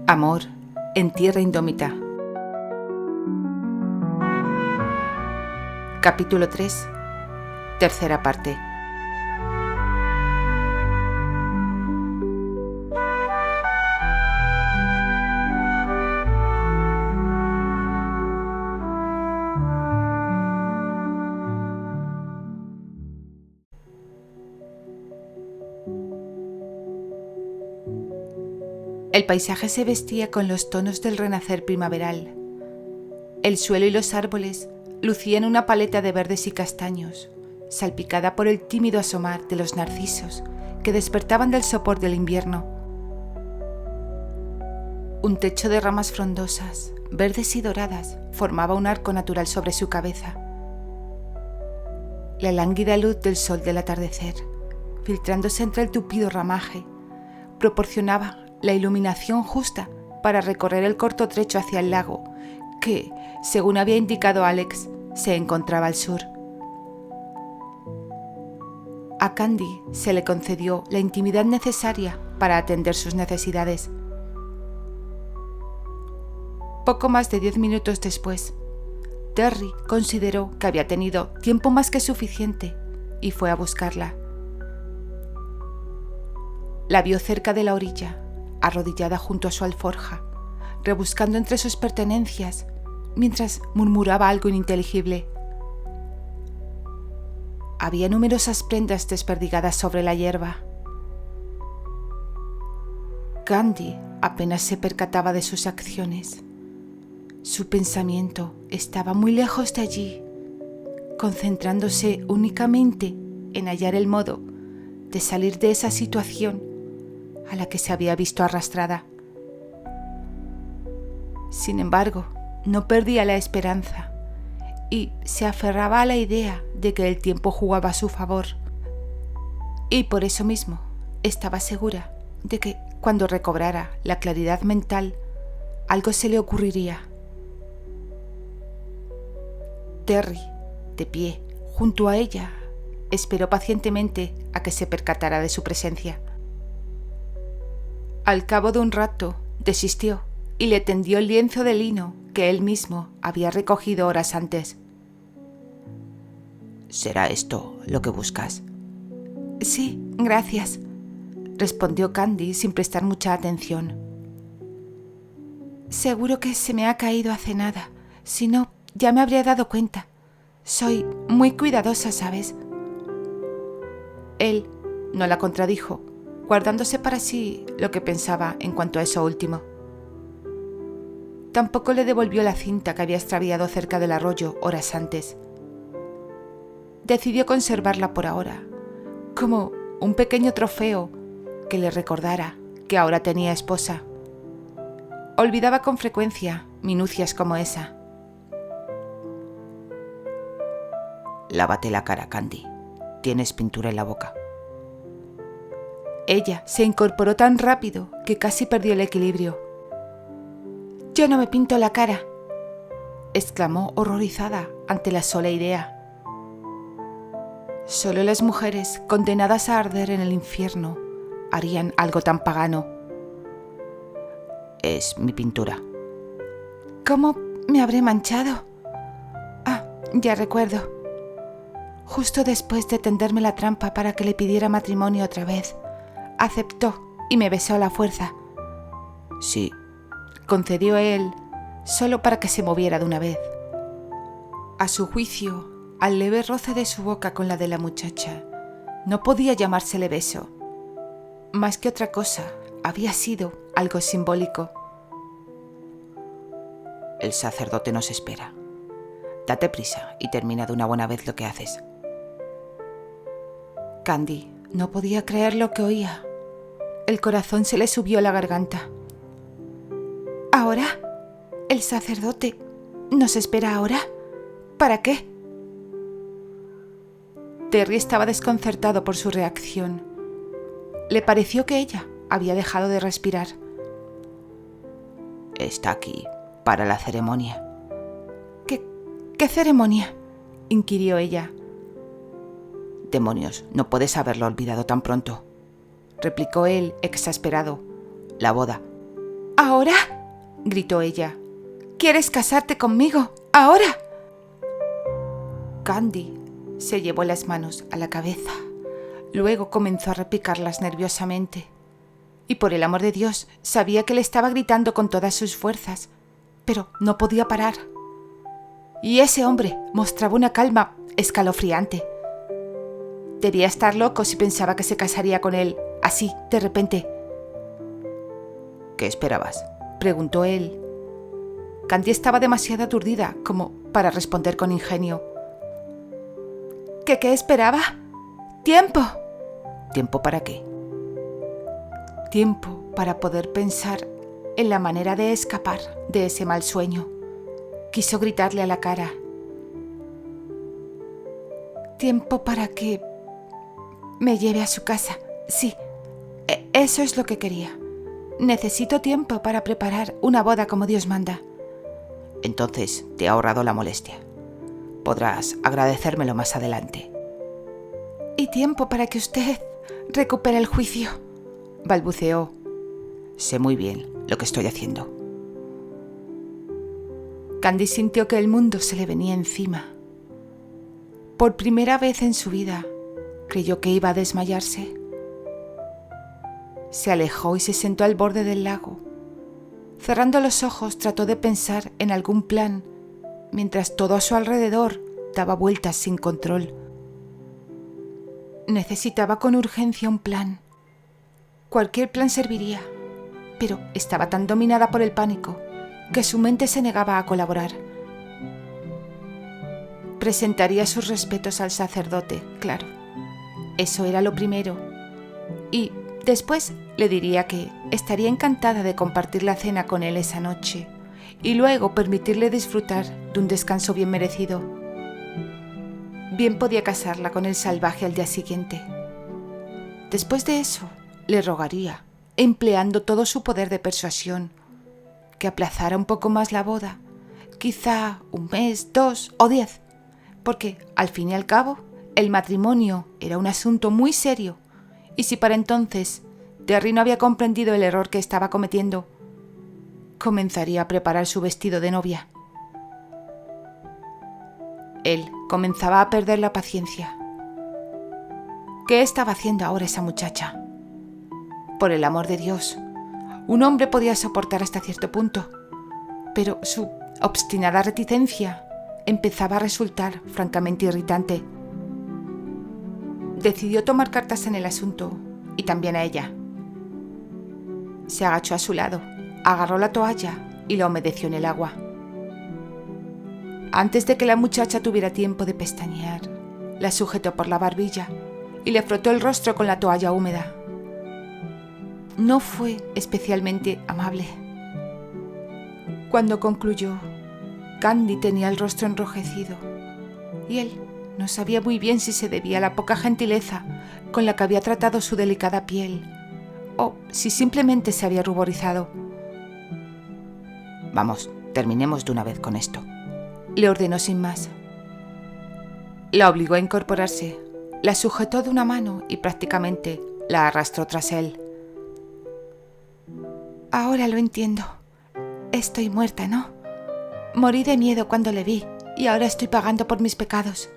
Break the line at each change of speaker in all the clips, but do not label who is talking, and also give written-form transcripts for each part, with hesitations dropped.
Amor en tierra indómita. Capítulo 3, tercera parte. El paisaje se vestía con los tonos del renacer primaveral. El suelo y los árboles lucían una paleta de verdes y castaños, salpicada por el tímido asomar de los narcisos que despertaban del sopor del invierno. Un techo de ramas frondosas, verdes y doradas, formaba un arco natural sobre su cabeza. La lánguida luz del sol del atardecer, filtrándose entre el tupido ramaje, proporcionaba la iluminación justa para recorrer el corto trecho hacia el lago, que, según había indicado Alex, se encontraba al sur. A Candy se le concedió la intimidad necesaria para atender sus necesidades. Poco más de 10 minutos después, Terry consideró que había tenido tiempo más que suficiente y fue a buscarla. La vio cerca de la orilla, arrodillada junto a su alforja, rebuscando entre sus pertenencias, mientras murmuraba algo ininteligible. Había numerosas prendas desperdigadas sobre la hierba. Candy apenas se percataba de sus acciones. Su pensamiento estaba muy lejos de allí, concentrándose únicamente en hallar el modo de salir de esa situación a la que se había visto arrastrada. Sin embargo, no perdía la esperanza y se aferraba a la idea de que el tiempo jugaba a su favor. Y por eso mismo estaba segura de que cuando recobrara la claridad mental, algo se le ocurriría. Terry, de pie, junto a ella, esperó pacientemente a que se percatara de su presencia. Al cabo de un rato, desistió y le tendió el lienzo de lino que él mismo había recogido horas antes.
¿Será esto lo que buscas?
Sí, gracias, respondió Candy sin prestar mucha atención. Seguro que se me ha caído hace nada, si no, ya me habría dado cuenta. Soy muy cuidadosa, ¿sabes? Él no la contradijo, guardándose para sí lo que pensaba en cuanto a eso último. Tampoco le devolvió la cinta que había extraviado cerca del arroyo horas antes. Decidió conservarla por ahora, como un pequeño trofeo que le recordara que ahora tenía esposa. Olvidaba con frecuencia minucias como esa.
Lávate la cara, Candy. Tienes pintura en la boca.
Ella se incorporó tan rápido que casi perdió el equilibrio. «Yo no me pinto la cara», exclamó horrorizada ante la sola idea. Solo las mujeres condenadas a arder en el infierno harían algo tan pagano.
Es mi pintura.
¿Cómo me habré manchado? Ah, ya recuerdo. Justo después de tenderme la trampa para que le pidiera matrimonio otra vez, aceptó y me besó a la fuerza.
Sí,
concedió él, solo para que se moviera de una vez. A su juicio, al leve roce de su boca con la de la muchacha, no podía llamársele beso. Más que otra cosa, había sido algo simbólico.
El sacerdote nos espera. Date prisa y termina de una buena vez lo que haces.
Candy no podía creer lo que oía. El corazón se le subió a la garganta. ¿Ahora? ¿El sacerdote nos espera ahora? ¿Para qué? Terry estaba desconcertado por su reacción. Le pareció que ella había dejado de respirar.
Está aquí para la ceremonia.
¿Qué ceremonia?, inquirió ella.
Demonios, no puedes haberlo olvidado tan pronto, replicó él, exasperado. La boda.
¿Ahora?, gritó ella. ¿Quieres casarte conmigo? ¿Ahora? Candy se llevó las manos a la cabeza. Luego comenzó a repicarlas nerviosamente. Y por el amor de Dios, sabía que le estaba gritando con todas sus fuerzas, pero no podía parar. Y ese hombre mostraba una calma escalofriante. Debía estar loco si pensaba que se casaría con él, así, de repente.
¿Qué esperabas?,
preguntó él. Candy estaba demasiado aturdida como para responder con ingenio. ¿Qué esperaba? ¡Tiempo!
¿Tiempo para qué?
Tiempo para poder pensar en la manera de escapar de ese mal sueño. Quiso gritarle a la cara. Tiempo para que me lleve a su casa. Sí, eso es lo que quería. Necesito tiempo para preparar una boda como Dios manda.
Entonces te he ahorrado la molestia. Podrás agradecérmelo más adelante.
Y tiempo para que usted recupere el juicio, balbuceó.
Sé muy bien lo que estoy haciendo.
Candy sintió que el mundo se le venía encima. Por primera vez en su vida, creyó que iba a desmayarse. Se alejó y se sentó al borde del lago. Cerrando los ojos, trató de pensar en algún plan, mientras todo a su alrededor daba vueltas sin control. Necesitaba con urgencia un plan. Cualquier plan serviría, pero estaba tan dominada por el pánico que su mente se negaba a colaborar. Presentaría sus respetos al sacerdote, claro. Eso era lo primero. Y después le diría que estaría encantada de compartir la cena con él esa noche y luego permitirle disfrutar de un descanso bien merecido. Bien podía casarla con el salvaje al día siguiente. Después de eso, le rogaría, empleando todo su poder de persuasión, que aplazara un poco más la boda, quizá 1 mes, 2 o 10, porque, al fin y al cabo, el matrimonio era un asunto muy serio, y si para entonces Terry no había comprendido el error que estaba cometiendo, comenzaría a preparar su vestido de novia. Él comenzaba a perder la paciencia. ¿Qué estaba haciendo ahora esa muchacha? Por el amor de Dios, un hombre podía soportar hasta cierto punto, pero su obstinada reticencia empezaba a resultar francamente irritante. Decidió tomar cartas en el asunto, y también a ella. Se agachó a su lado, agarró la toalla y la humedeció en el agua. Antes de que la muchacha tuviera tiempo de pestañear, la sujetó por la barbilla y le frotó el rostro con la toalla húmeda. No fue especialmente amable. Cuando concluyó, Candy tenía el rostro enrojecido y él no sabía muy bien si se debía a la poca gentileza con la que había tratado su delicada piel o si simplemente se había ruborizado.
Vamos, terminemos de una vez con esto,
le ordenó sin más. La obligó a incorporarse, la sujetó de una mano y prácticamente la arrastró tras él. Ahora lo entiendo. Estoy muerta, ¿no? Morí de miedo cuando le vi y ahora estoy pagando por mis pecados.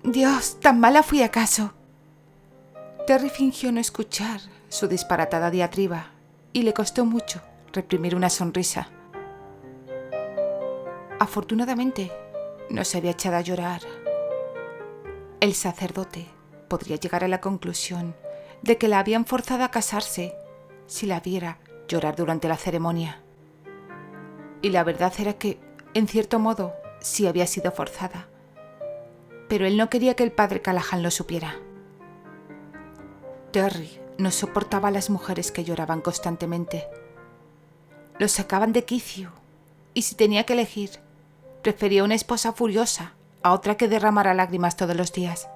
Dios, ¿tan mala fui acaso? Terry fingió no escuchar su disparatada diatriba y le costó mucho reprimir una sonrisa. Afortunadamente, no se había echado a llorar. El sacerdote podría llegar a la conclusión de que la habían forzado a casarse si la viera llorar durante la ceremonia. Y la verdad era que, en cierto modo, sí había sido forzada. Pero él no quería que el padre Callahan lo supiera. Terry no soportaba a las mujeres que lloraban constantemente. Los sacaban de quicio, y si tenía que elegir, prefería una esposa furiosa a otra que derramara lágrimas todos los días.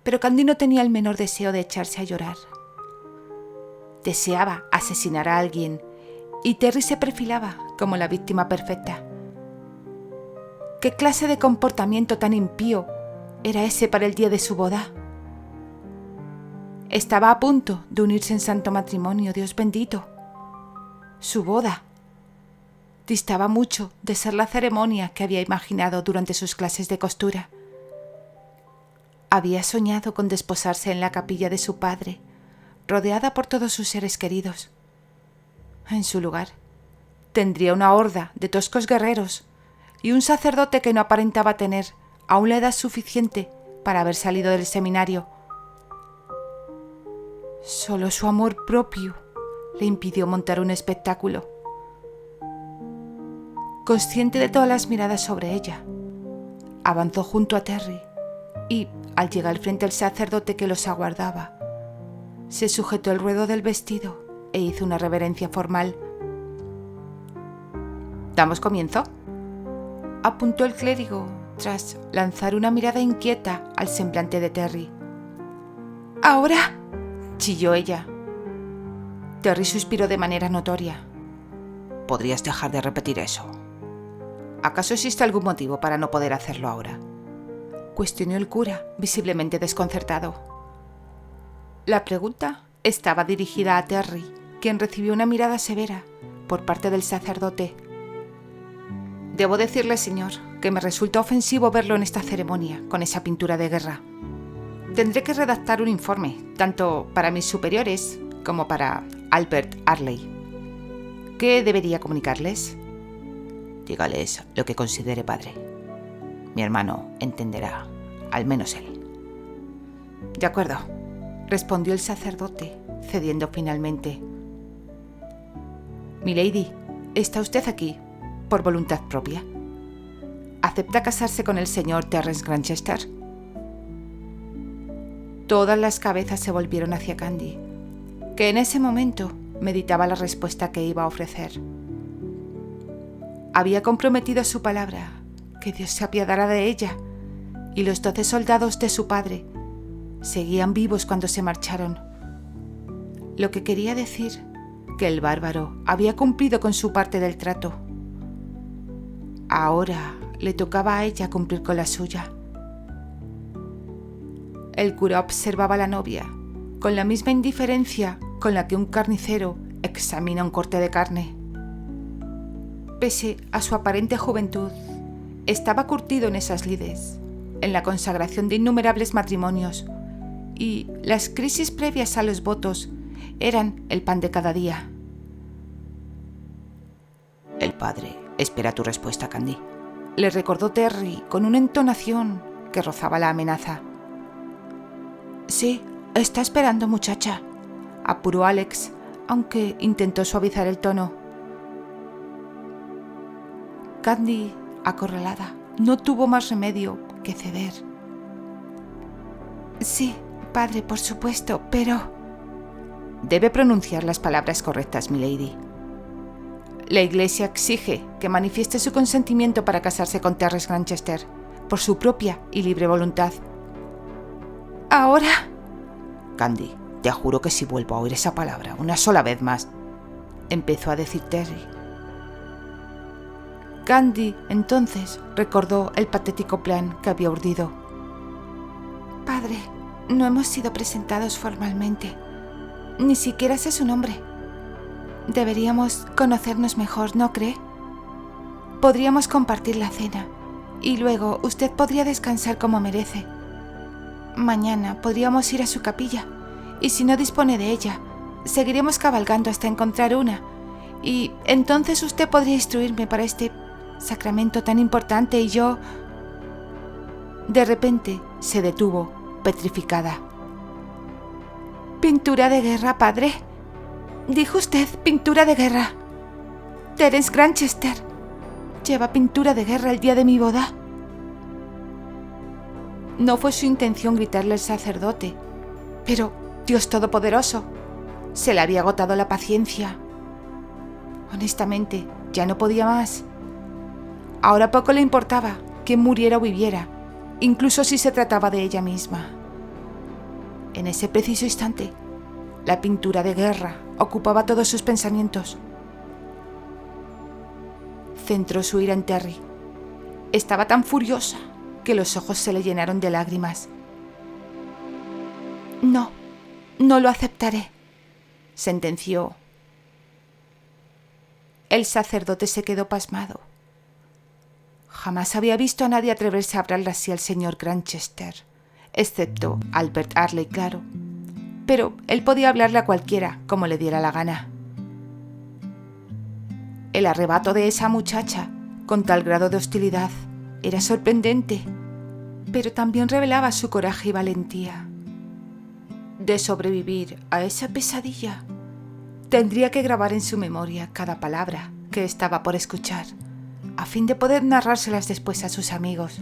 Pero Candy no tenía el menor deseo de echarse a llorar. Deseaba asesinar a alguien, y Terry se perfilaba como la víctima perfecta. ¿Qué clase de comportamiento tan impío era ese para el día de su boda? Estaba a punto de unirse en santo matrimonio, Dios bendito. Su boda distaba mucho de ser la ceremonia que había imaginado durante sus clases de costura. Había soñado con desposarse en la capilla de su padre, rodeada por todos sus seres queridos. En su lugar, tendría una horda de toscos guerreros y un sacerdote que no aparentaba tener aún la edad suficiente para haber salido del seminario. Solo su amor propio le impidió montar un espectáculo. Consciente de todas las miradas sobre ella, avanzó junto a Terry y, al llegar frente al sacerdote que los aguardaba, se sujetó el ruedo del vestido e hizo una reverencia formal.
¿Damos comienzo?,
apuntó el clérigo tras lanzar una mirada inquieta al semblante de Terry. «¿Ahora?», chilló ella. Terry suspiró de manera notoria.
¿Podrías dejar de repetir eso? ¿Acaso existe algún motivo para no poder hacerlo ahora?,
cuestionó el cura, visiblemente desconcertado. La pregunta estaba dirigida a Terry, quien recibió una mirada severa por parte del sacerdote. «Debo decirle, señor, que me resulta ofensivo verlo en esta ceremonia, con esa pintura de guerra. Tendré que redactar un informe, tanto para mis superiores como para Albert Arley. ¿Qué debería comunicarles?».
Dígales lo que considere padre. Mi hermano entenderá, al menos él.
«De acuerdo», respondió el sacerdote, cediendo finalmente. «Milady, ¿está usted aquí por voluntad propia? ¿Acepta casarse con el señor Terence Grantchester?». Todas las cabezas se volvieron hacia Candy, que en ese momento meditaba la respuesta que iba a ofrecer. Había comprometido su palabra, que Dios se apiadara de ella, y los 12 soldados de su padre seguían vivos cuando se marcharon. Lo que quería decir que el bárbaro había cumplido con su parte del trato. Ahora le tocaba a ella cumplir con la suya. El cura observaba a la novia con la misma indiferencia con la que un carnicero examina un corte de carne. Pese a su aparente juventud, estaba curtido en esas lides, en la consagración de innumerables matrimonios, y las crisis previas a los votos eran el pan de cada día.
«El padre espera tu respuesta, Candy»,
le recordó Terry con una entonación que rozaba la amenaza. «Sí, está esperando, muchacha», apuró Alex, aunque intentó suavizar el tono. Candy, acorralada, no tuvo más remedio que ceder. «Sí, padre, por supuesto, pero…».
«Debe pronunciar las palabras correctas, milady.
La Iglesia exige que manifieste su consentimiento para casarse con Terence Grantchester, por su propia y libre voluntad». «¿Ahora?».
«Candy, te juro que si vuelvo a oír esa palabra una sola vez más…», empezó a decir Terry.
Candy entonces recordó el patético plan que había urdido. «Padre, no hemos sido presentados formalmente. Ni siquiera sé su nombre. Deberíamos conocernos mejor, ¿no cree? Podríamos compartir la cena y luego usted podría descansar como merece. Mañana podríamos ir a su capilla y si no dispone de ella, seguiremos cabalgando hasta encontrar una y entonces usted podría instruirme para este sacramento tan importante y yo…». De repente se detuvo, petrificada. «¿Pintura de guerra, padre? Dijo usted pintura de guerra. Terence Grantchester lleva pintura de guerra el día de mi boda». No fue su intención gritarle al sacerdote, pero, Dios Todopoderoso, se le había agotado la paciencia. Honestamente, ya no podía más. Ahora poco le importaba que muriera o viviera, incluso si se trataba de ella misma. En ese preciso instante, la pintura de guerra ocupaba todos sus pensamientos. Centró su ira en Terry. Estaba tan furiosa que los ojos se le llenaron de lágrimas. «No», No lo aceptaré, sentenció. El sacerdote se quedó pasmado. Jamás había visto a nadie atreverse a hablarle así al señor Granchester, excepto Albert Harley, claro. Pero él podía hablarle a cualquiera, como le diera la gana. El arrebato de esa muchacha, con tal grado de hostilidad, era sorprendente, pero también revelaba su coraje y valentía. De sobrevivir a esa pesadilla, tendría que grabar en su memoria cada palabra que estaba por escuchar, a fin de poder narrárselas después a sus amigos.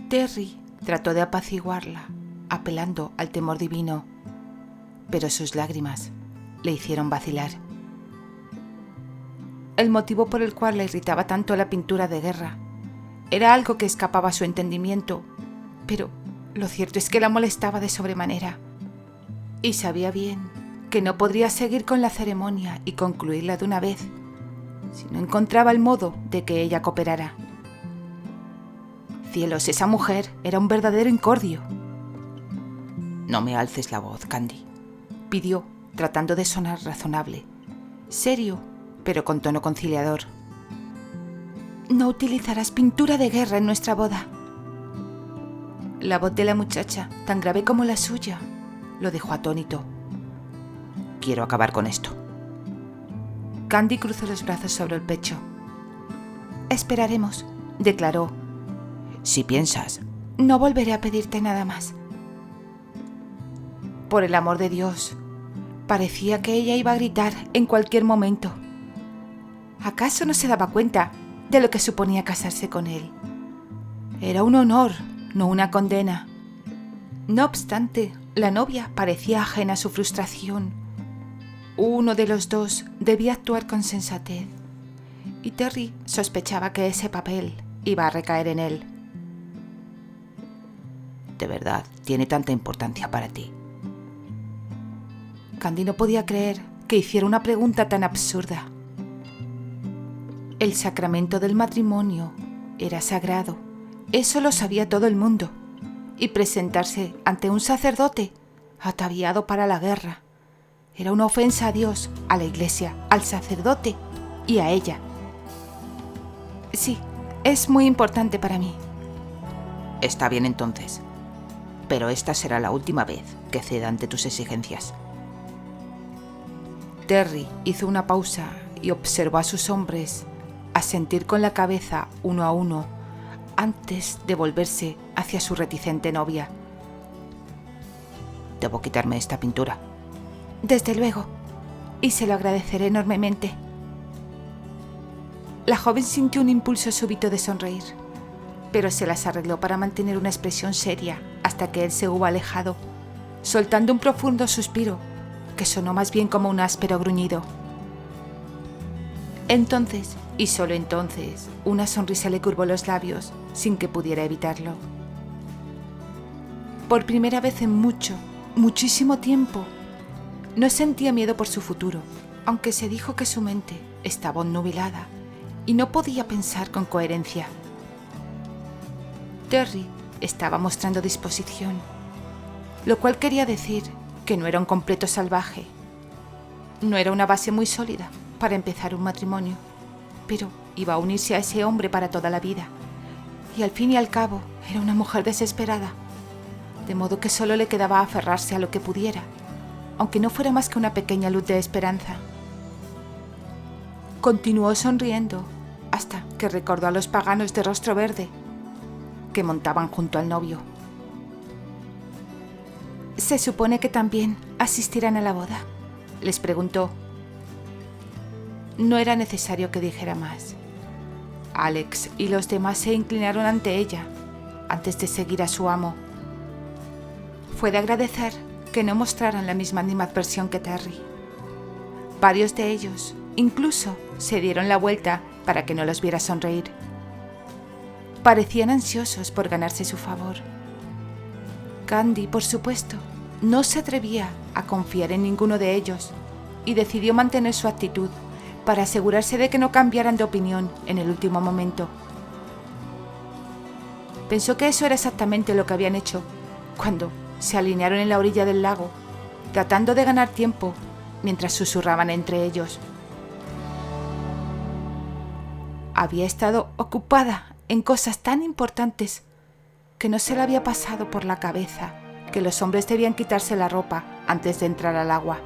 Terry trató de apaciguarla, apelando al temor divino, pero sus lágrimas le hicieron vacilar. El motivo por el cual le irritaba tanto la pintura de guerra era algo que escapaba a su entendimiento, pero lo cierto es que la molestaba de sobremanera, y sabía bien que no podría seguir con la ceremonia y concluirla de una vez si no encontraba el modo de que ella cooperara. Cielos, esa mujer era un verdadero incordio.
No me alces la voz, Candy,
pidió, tratando de sonar razonable, serio, pero con tono conciliador. No utilizarás pintura de guerra en nuestra boda. La voz de la muchacha, tan grave como la suya, lo dejó atónito.
Quiero acabar con esto.
Candy cruzó los brazos sobre el pecho. Esperaremos, declaró.
Si piensas...
No volveré a pedirte nada más. Por el amor de Dios, parecía que ella iba a gritar en cualquier momento. ¿Acaso no se daba cuenta de lo que suponía casarse con él? Era un honor, no una condena. No obstante, la novia parecía ajena a su frustración. Uno de los dos debía actuar con sensatez, y Terry sospechaba que ese papel iba a recaer en él.
¿De verdad tiene tanta importancia para ti?
Candy no podía creer que hiciera una pregunta tan absurda. El sacramento del matrimonio era sagrado, eso lo sabía todo el mundo, y presentarse ante un sacerdote ataviado para la guerra era una ofensa a Dios, a la Iglesia, al sacerdote y a ella. Sí, es muy importante para mí.
Está bien entonces, pero esta será la última vez que ceda ante tus exigencias.
Terry hizo una pausa y observó a sus hombres asentir con la cabeza uno a uno antes de volverse hacia su reticente novia.
Debo quitarme esta pintura.
Desde luego, y se lo agradeceré enormemente. La joven sintió un impulso súbito de sonreír, pero se las arregló para mantener una expresión seria hasta que él se hubo alejado, soltando un profundo suspiro que sonó más bien como un áspero gruñido. Entonces, y solo entonces, una sonrisa le curvó los labios sin que pudiera evitarlo. Por primera vez en muchísimo tiempo, no sentía miedo por su futuro, aunque se dijo que su mente estaba obnubilada y no podía pensar con coherencia. Terry estaba mostrando disposición, lo cual quería decir que no era un completo salvaje. No era una base muy sólida para empezar un matrimonio, pero iba a unirse a ese hombre para toda la vida, y al fin y al cabo era una mujer desesperada, de modo que solo le quedaba aferrarse a lo que pudiera, aunque no fuera más que una pequeña luz de esperanza. Continuó sonriendo hasta que recordó a los paganos de rostro verde que montaban junto al novio. «¿Se supone que también asistirán a la boda?», les preguntó. No era necesario que dijera más. Alex y los demás se inclinaron ante ella antes de seguir a su amo. Fue de agradecer que no mostraran la misma animadversión que Terry. Varios de ellos incluso se dieron la vuelta para que no los viera sonreír. Parecían ansiosos por ganarse su favor. Candy, por supuesto, no se atrevía a confiar en ninguno de ellos y decidió mantener su actitud para asegurarse de que no cambiaran de opinión en el último momento. Pensó que eso era exactamente lo que habían hecho cuando, se alinearon en la orilla del lago, tratando de ganar tiempo mientras susurraban entre ellos. Había estado ocupada en cosas tan importantes que no se le había pasado por la cabeza que los hombres debían quitarse la ropa antes de entrar al agua.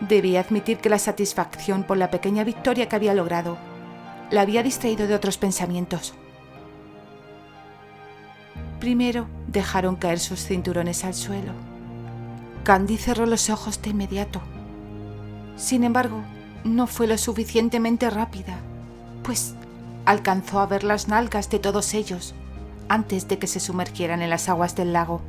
Debía admitir que la satisfacción por la pequeña victoria que había logrado la había distraído de otros pensamientos. Primero dejaron caer sus cinturones al suelo. Candy cerró los ojos de inmediato. Sin embargo, no fue lo suficientemente rápida, pues alcanzó a ver las nalgas de todos ellos antes de que se sumergieran en las aguas del lago.